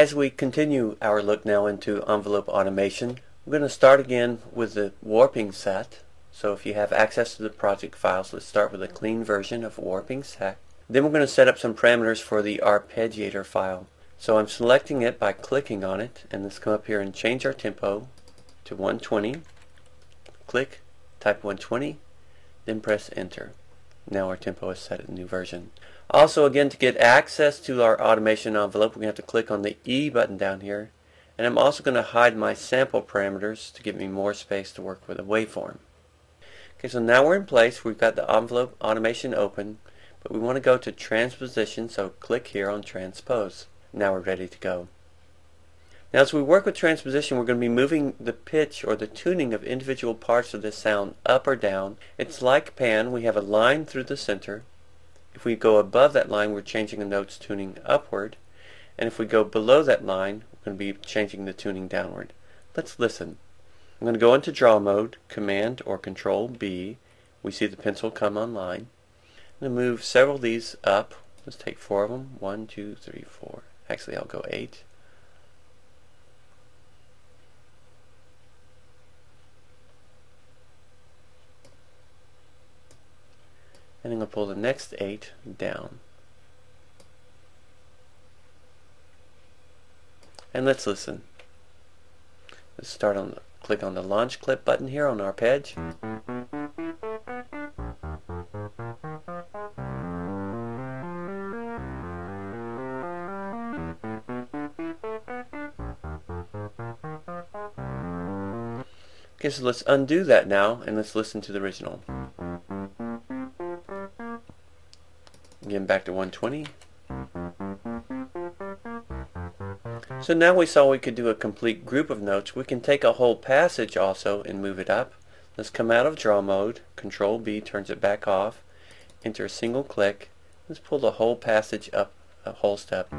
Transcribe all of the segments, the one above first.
As we continue our look now into envelope automation, we're going to start again with the warping set. So if you have access to the project files, let's start with a clean version of warping set. Then we're going to set up some parameters for the arpeggiator file. So I'm selecting it by clicking on it, and let's come up here and change our tempo to 120. Click, type 120, then press enter. Now our tempo is set at a new version. Also, again, to get access to our automation envelope, we're going to have to click on the E button down here. And I'm also going to hide my sample parameters to give me more space to work with a waveform. Okay, so now we're in place. We've got the envelope automation open, but we want to go to transposition, so click here on transpose. Now we're ready to go. Now as we work with transposition, we're going to be moving the pitch or the tuning of individual parts of this sound up or down. It's like pan. We have a line through the center. If we go above that line, we're changing the note's tuning upward. And if we go below that line, we're going to be changing the tuning downward. Let's listen. I'm going to go into draw mode, Command or Control B. We see the pencil come online. I'm going to move several of these up. Let's take 4 of them. 1, 2, 3, 4. Actually, I'll go 8. And I'm going to pull the next 8 down. And let's listen. Let's start on click on the launch clip button here on arpegg. Okay, so let's undo that now and let's listen to the original. Again, back to 120. So now we saw we could do a complete group of notes. We can take a whole passage also and move it up. Let's come out of draw mode. Control B turns it back off. Enter a single click. Let's pull the whole passage up a whole step.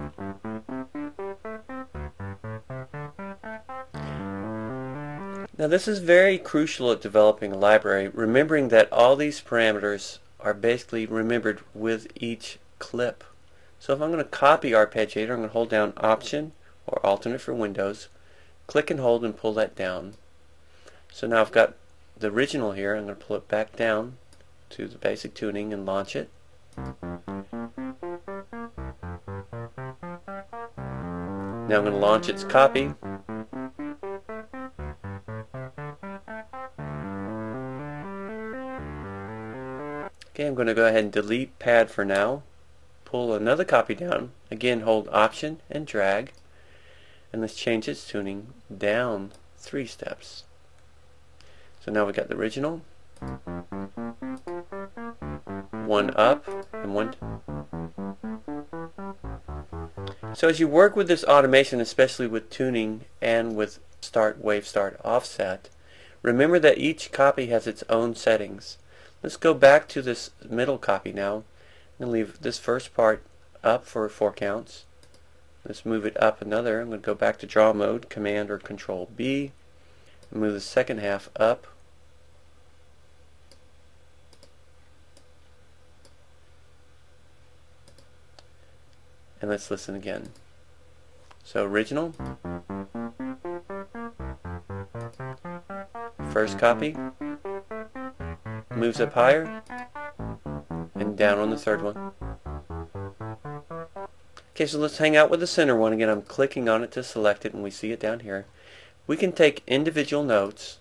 Now this is very crucial at developing a library, remembering that all these parameters are basically remembered with each clip. So if I'm going to copy arpeggiator, I'm going to hold down Option or Alternate for Windows, click and hold and pull that down. So now I've got the original here. I'm going to pull it back down to the basic tuning and launch it. Now I'm going to launch its copy. Okay, I'm going to go ahead and delete pad for now. Pull another copy down. Again, hold Option and drag. And let's change its tuning down 3 steps. So now we've got the original. 1 up and 1. So as you work with this automation, especially with tuning and with wave start offset, remember that each copy has its own settings. Let's go back to this middle copy now and leave this first part up for 4 counts. Let's move it up another. I'm going to go back to draw mode, Command or Control B, and move the second half up. And let's listen again. So original, first copy, moves up higher, and down on the third one. Okay, so let's hang out with the center one. Again, I'm clicking on it to select it, and we see it down here. We can take individual notes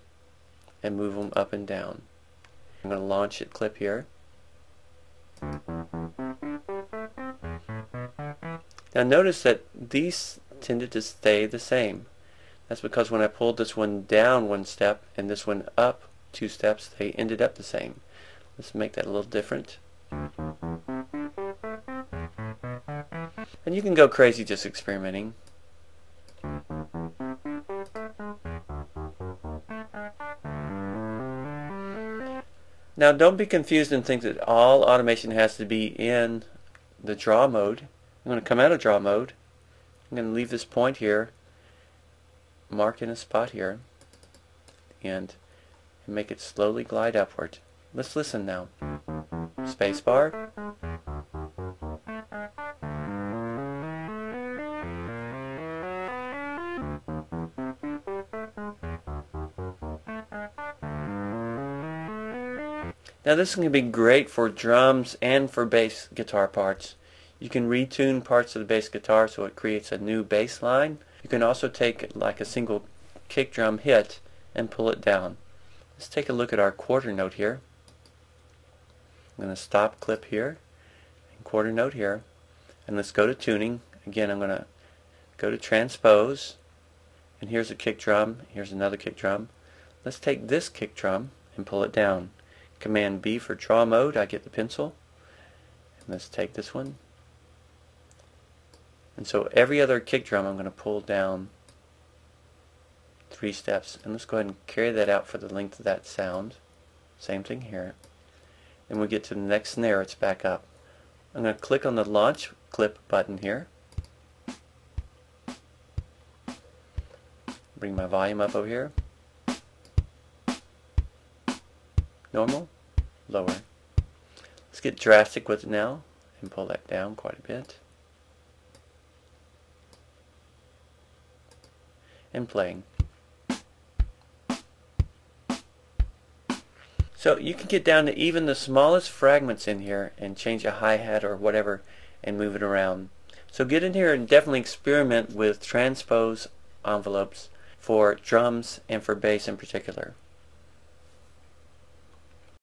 and move them up and down. I'm going to launch it clip here. Now notice that these tended to stay the same. That's because when I pulled this one down 1 step and this one up 2 steps, they ended up the same. Let's make that a little different. And you can go crazy just experimenting. Now don't be confused and think that all automation has to be in the draw mode. I'm going to come out of draw mode. I'm going to leave this point here, mark in a spot here, and make it slowly glide upward. Let's listen now. Spacebar. Now this can be great for drums and for bass guitar parts. You can retune parts of the bass guitar so it creates a new bass line. You can also take like a single kick drum hit and pull it down. Let's take a look at our quarter note here. I'm going to stop clip here, and quarter note here, and let's go to tuning. Again, I'm going to go to transpose, and here's a kick drum, here's another kick drum. Let's take this kick drum and pull it down. Command B for draw mode, I get the pencil. And let's take this one. And so every other kick drum I'm going to pull down 3 steps. And let's go ahead and carry that out for the length of that sound. Same thing here. And we get to the next snare, it's back up. I'm going to click on the launch clip button here. Bring my volume up over here. Normal, lower. Let's get drastic with it now and pull that down quite a bit. And playing. So you can get down to even the smallest fragments in here and change a hi-hat or whatever and move it around. So get in here and definitely experiment with transpose envelopes for drums and for bass in particular.